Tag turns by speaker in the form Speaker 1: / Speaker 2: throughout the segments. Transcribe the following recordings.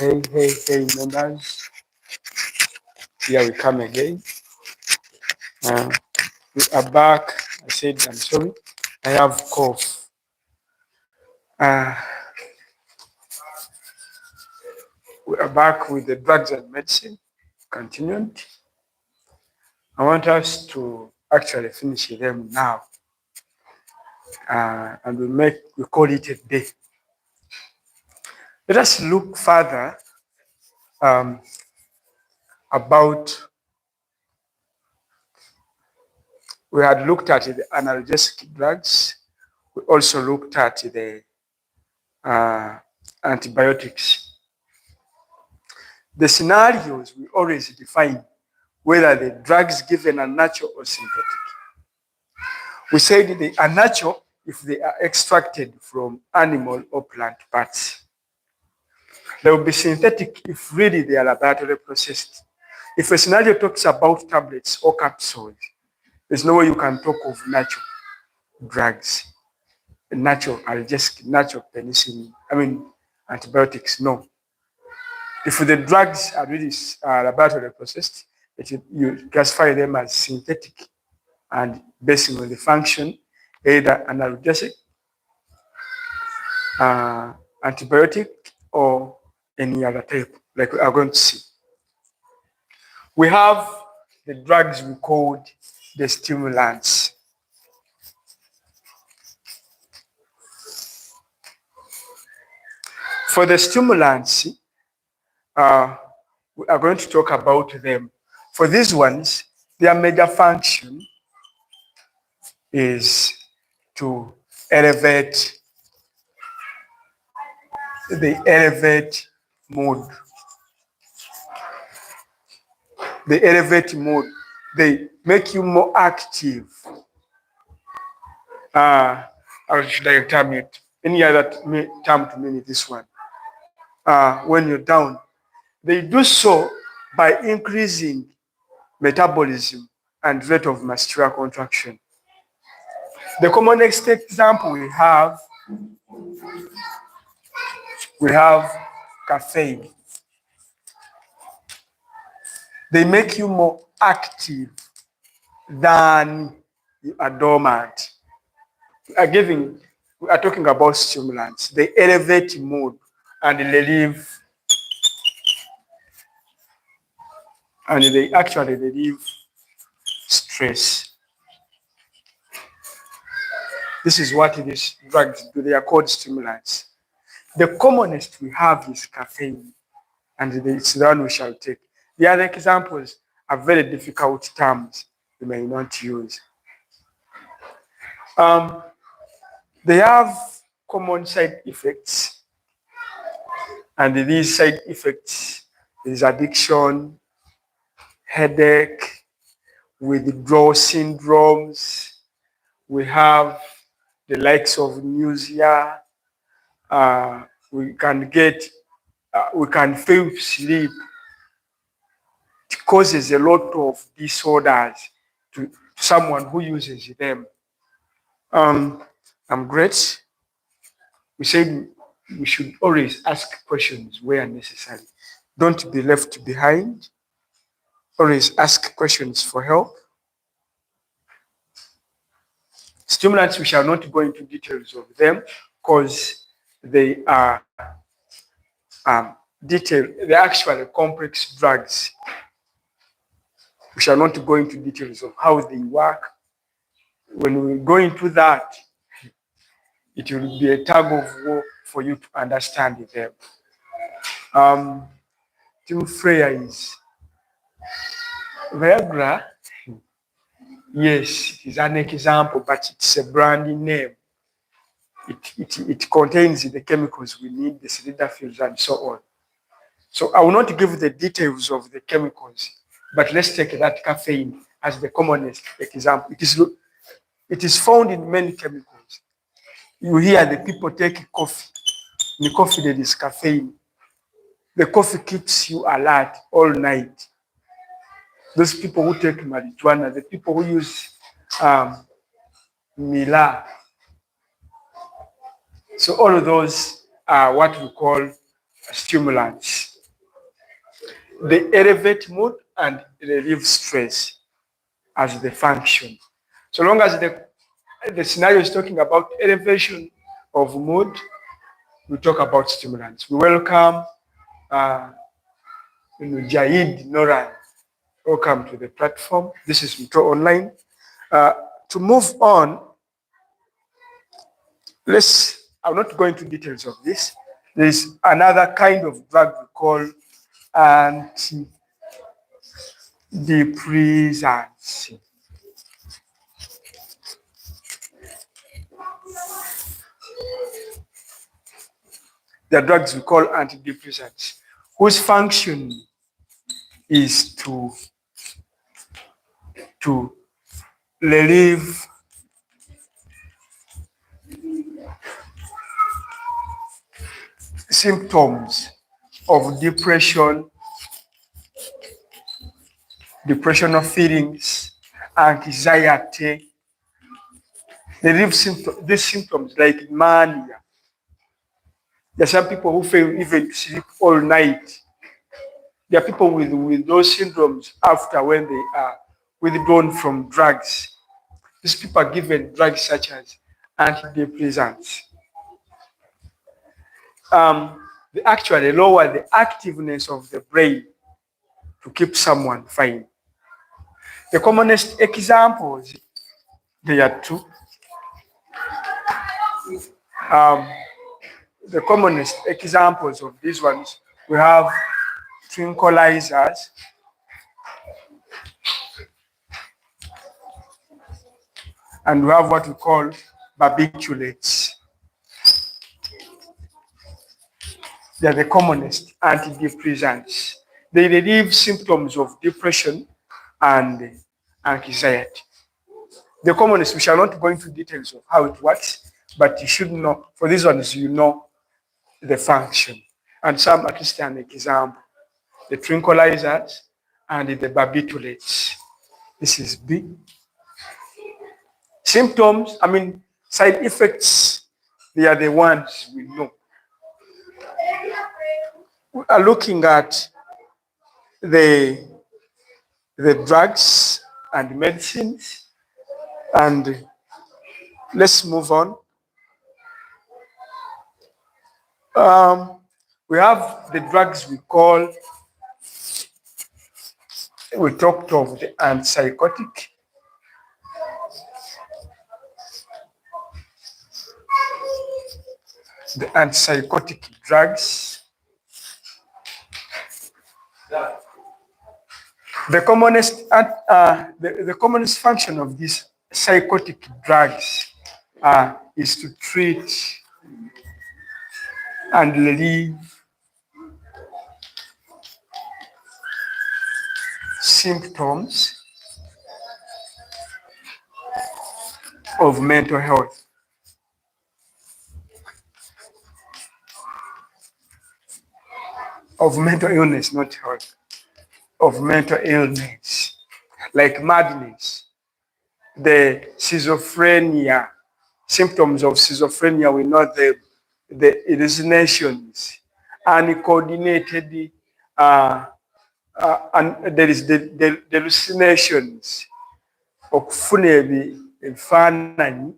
Speaker 1: Hey, members. Here we come again. We are back. I said, I'm sorry. I have cough. We are back with the drugs and medicine. Continued. I want us to actually finish them now. And we call it a day. Let us look further about. We had looked at the analgesic drugs. We also looked at the antibiotics. The scenarios we always define whether the drugs given are natural or synthetic. We said they are natural if they are extracted from animal or plant parts. They will be synthetic if really they are laboratory processed. If a scenario talks about tablets or capsules, there's no way you can talk of natural drugs, natural analgesic, natural penicillin, antibiotics, no. If the drugs are really laboratory processed, you classify them as synthetic and based on the function, either analgesic, antibiotic, or any other type, like we are going to see. We have the drugs we called the stimulants. For the stimulants, we are going to talk about them. For these ones, their major function is to elevate mood. They elevate mood. They make you more active. Or should I term it? Any other term to mean this one? When you're down, they do so by increasing metabolism and rate of muscular contraction. The commonest example we have caffeine. They make you more active than you are dormant. We are talking about stimulants. They elevate mood and relieve, and they actually relieve stress. This is what these drugs do. They are called stimulants. The commonest we have is caffeine, and it's the one we shall take. The other examples are very difficult terms you may not use. They have common side effects, and these side effects is addiction, headache, withdrawal syndromes. We have the likes of nausea. We can fail sleep. It causes a lot of disorders to someone who uses them. I'm great. We said we should always ask questions where necessary. Don't be left behind. Always ask questions for help. Stimulants, we shall not go into details of them because they are they're actually complex drugs. We shall not go into details of how they work. When we go into that, it will be a tug of war for you to understand them. Tim Freya is Viagra. Yes, it is an example, but it's a brand name. It contains the chemicals we need, the sildenafils and so on. So I will not give the details of the chemicals, but let's take that caffeine as the commonest example. It is found in many chemicals. You hear the people take coffee. In the coffee there is caffeine. The coffee keeps you alert all night. Those people who take marijuana, the people who use Mila. So all of those are what we call stimulants. They elevate mood and relieve stress as the function. So long as the scenario is talking about elevation of mood, we talk about stimulants. We welcome Jahid Noran. Welcome to the platform. This is Mito Online. To move on, I'm not going into details of this. There's another kind of drug we call antidepressants. The drugs we call antidepressants, whose function is to relieve symptoms of depression, depressional feelings, anxiety. They relieve these symptoms like mania. There are some people who fail even to sleep all night. There are people with those syndromes after when they are withdrawn from drugs. These people are given drugs such as antidepressants. They actually lower the activeness of the brain to keep someone fine. The commonest examples, there are two. The commonest examples of these ones, we have tranquilizers, and we have what we call barbiturates. They are the commonest antidepressants. They relieve symptoms of depression and anxiety. The commonest, we shall not go into details of how it works, but you should know, for these ones, you know the function. And some, at least an example, the tranquilizers and the barbiturates. This is B. Symptoms, side effects, they are the ones we know. We are looking at the drugs and medicines, and let's move on. We have the drugs we talked of the antipsychotic. The antipsychotic drugs. The commonest function of these psychotic drugs is to treat and relieve symptoms of mental health. Of mental illness, not health. Of mental illness, like madness, the schizophrenia, symptoms of schizophrenia, we know the hallucinations, uncoordinated, and there is the hallucinations, okufuna ebifaananyi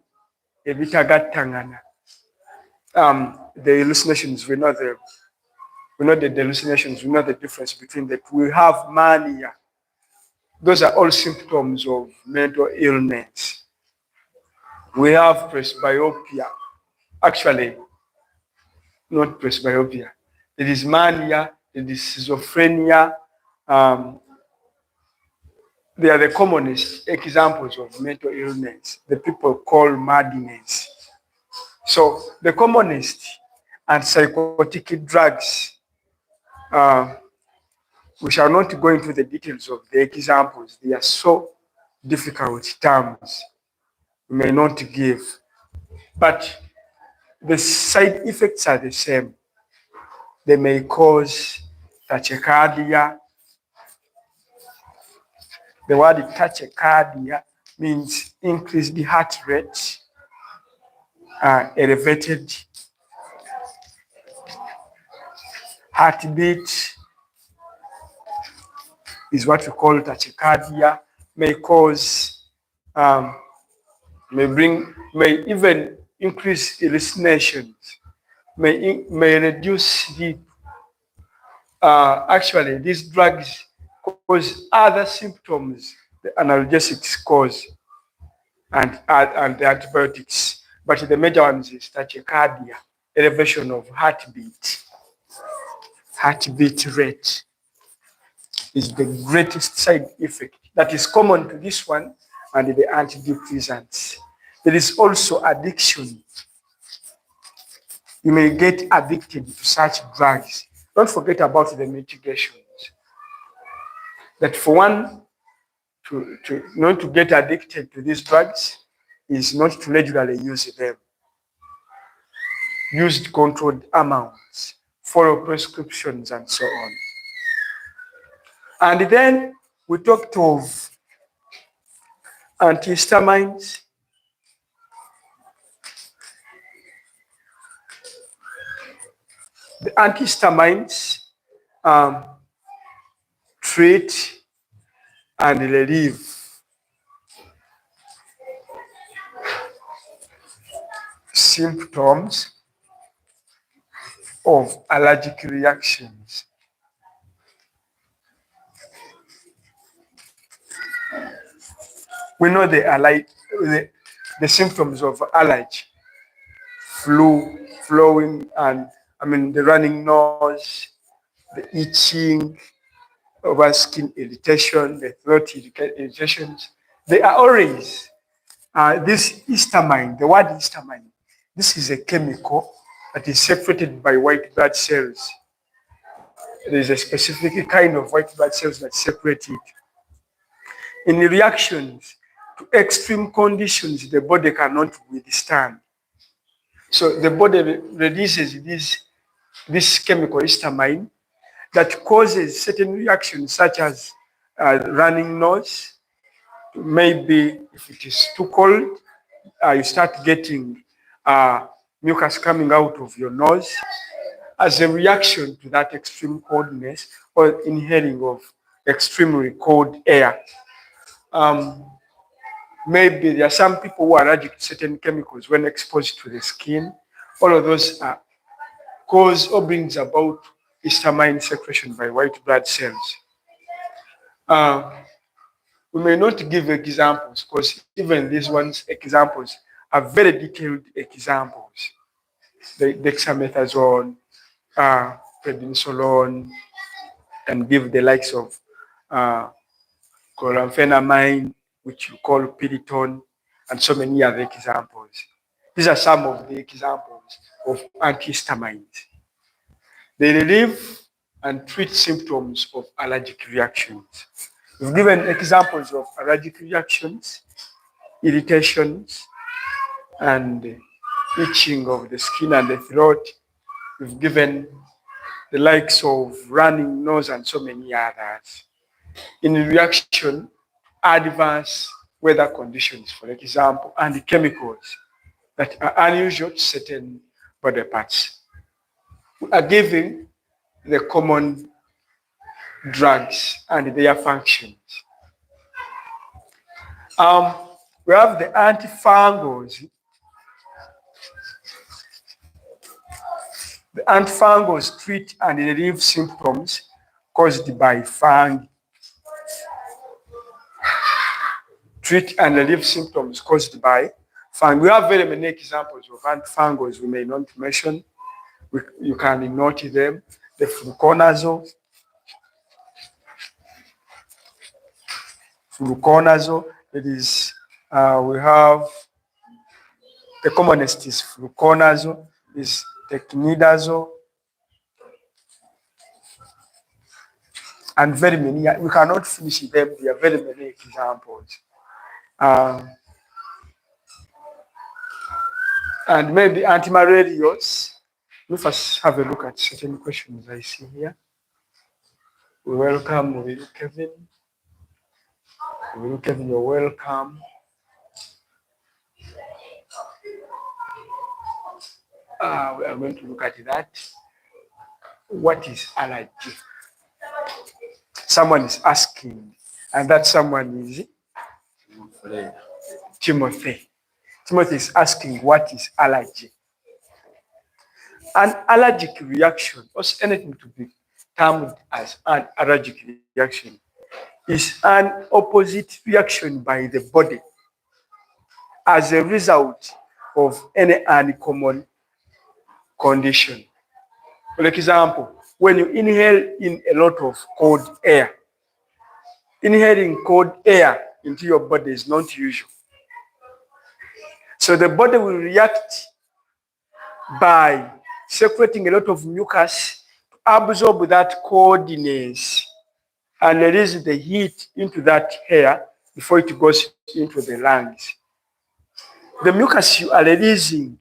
Speaker 1: ebitagattangana. The hallucinations, we know the hallucinations, we know the difference between the two. We have mania. Those are all symptoms of mental illness. We have presbyopia. Actually, not presbyopia. It is mania, it is schizophrenia. They are the commonest examples of mental illness. The people call madness. So the commonest antipsychotic drugs, we shall not go into the details of the examples. They are so difficult terms we may not give. But the side effects are the same. They may cause tachycardia. The word tachycardia means increased heart rate, elevated heartbeat, is what we call tachycardia, may cause, may even increase hallucinations, may reduce sleep. Actually, these drugs cause other symptoms the analgesics cause and the antibiotics, but the major ones is tachycardia, elevation of heartbeat rate is the greatest side effect that is common to this one and the antidepressants. There is also addiction. You may get addicted to such drugs. Don't forget about the mitigations. That for one to not to get addicted to these drugs is not to regularly use them. Use controlled amounts, follow prescriptions, and so on. And then we talked of antihistamines. The antihistamines treat and relieve symptoms of allergic reactions. We know the symptoms of allergy, flowing, and the running nose, the itching, over skin irritation, the throat irritations. They are always this histamine, the word histamine. This is a chemical that is secreted by white blood cells. There is a specific kind of white blood cells that separate it. In reactions to extreme conditions, the body cannot withstand. So the body releases this chemical histamine that causes certain reactions such as running nose. Maybe if it is too cold, you start getting mucus coming out of your nose as a reaction to that extreme coldness or inhaling of extremely cold air. Maybe there are some people who are allergic to certain chemicals when exposed to the skin. All of those cause or brings about histamine secretion by white blood cells. We may not give examples because even these ones examples are very detailed examples. The dexamethasone, prednisolone, and give the likes of chloramphenemine, which you call Piriton, and so many other examples. These are some of the examples of antihistamines. They relieve and treat symptoms of allergic reactions. We've given examples of allergic reactions, irritations, and itching of the skin and the throat. We've given the likes of running nose and so many others. In reaction, adverse weather conditions, for example, and chemicals that are unusual to certain body parts. We are giving the common drugs and their functions. We have the antifungals. The antifungals treat and relieve symptoms caused by fungi. Treat and relieve symptoms caused by fungi. We have very many examples of antifungals we may not mention. You can note them. The fluconazole, it is, we have the commonest is fluconazole, is technidazole, and very many. We cannot finish them. There are very many examples. And maybe antimalarials. Let us have a look at certain questions I see here. We welcome Kevin. Kevin, you're welcome. We are going to look at that. What is allergy? Someone is asking, and that someone is Timothy. Timothy is asking, what is allergy? An allergic reaction, or anything to be termed as an allergic reaction, is an opposite reaction by the body as a result of any uncommon condition. For example, when you inhale in a lot of cold air, inhaling cold air into your body is not usual. So the body will react by secreting a lot of mucus to absorb that coldness and release the heat into that air before it goes into the lungs. The mucus you are releasing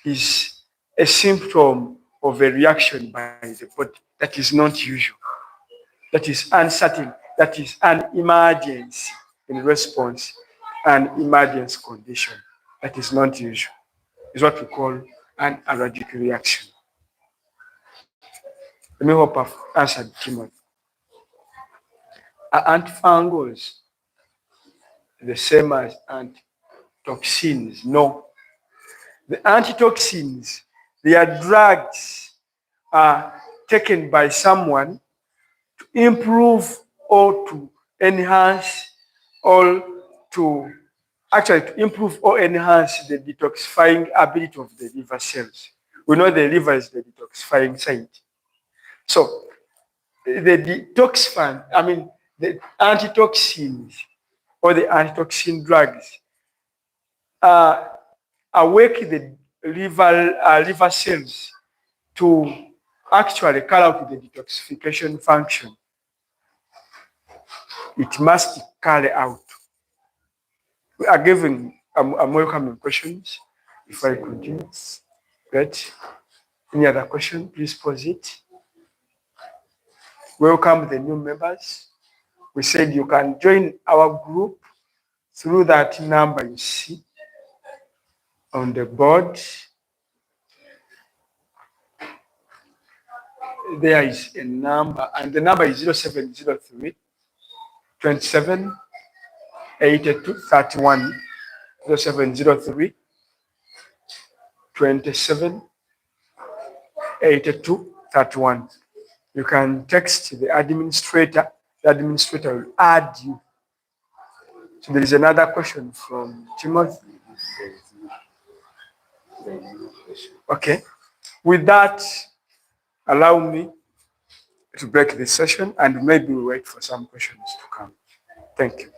Speaker 1: is a symptom of a reaction by the body that is not usual, that is uncertain, that is an emergency in response, an emergency condition that is not usual, is what we call an allergic reaction. Let me hope I've answered Timothy. Are antifungals the same as antitoxins? No. The antitoxins, they are drugs taken by someone to improve or to enhance or to improve or enhance the detoxifying ability of the liver cells. We know the liver is the detoxifying site. So the the antitoxins or the antitoxin drugs awake the liver cells to actually carry out the detoxification function. It must carry out. We are giving welcoming questions before I continue. Great. Any other question? Please pose it. Welcome the new members. We said you can join our group through that number you see on the board. There is a number, and the number is 0703 27 82 31. 0703 27 82 31. You can text the administrator. The administrator will add you. So there is another question from Timothy. Okay. With that, allow me to break the session and maybe we wait for some questions to come. Thank you.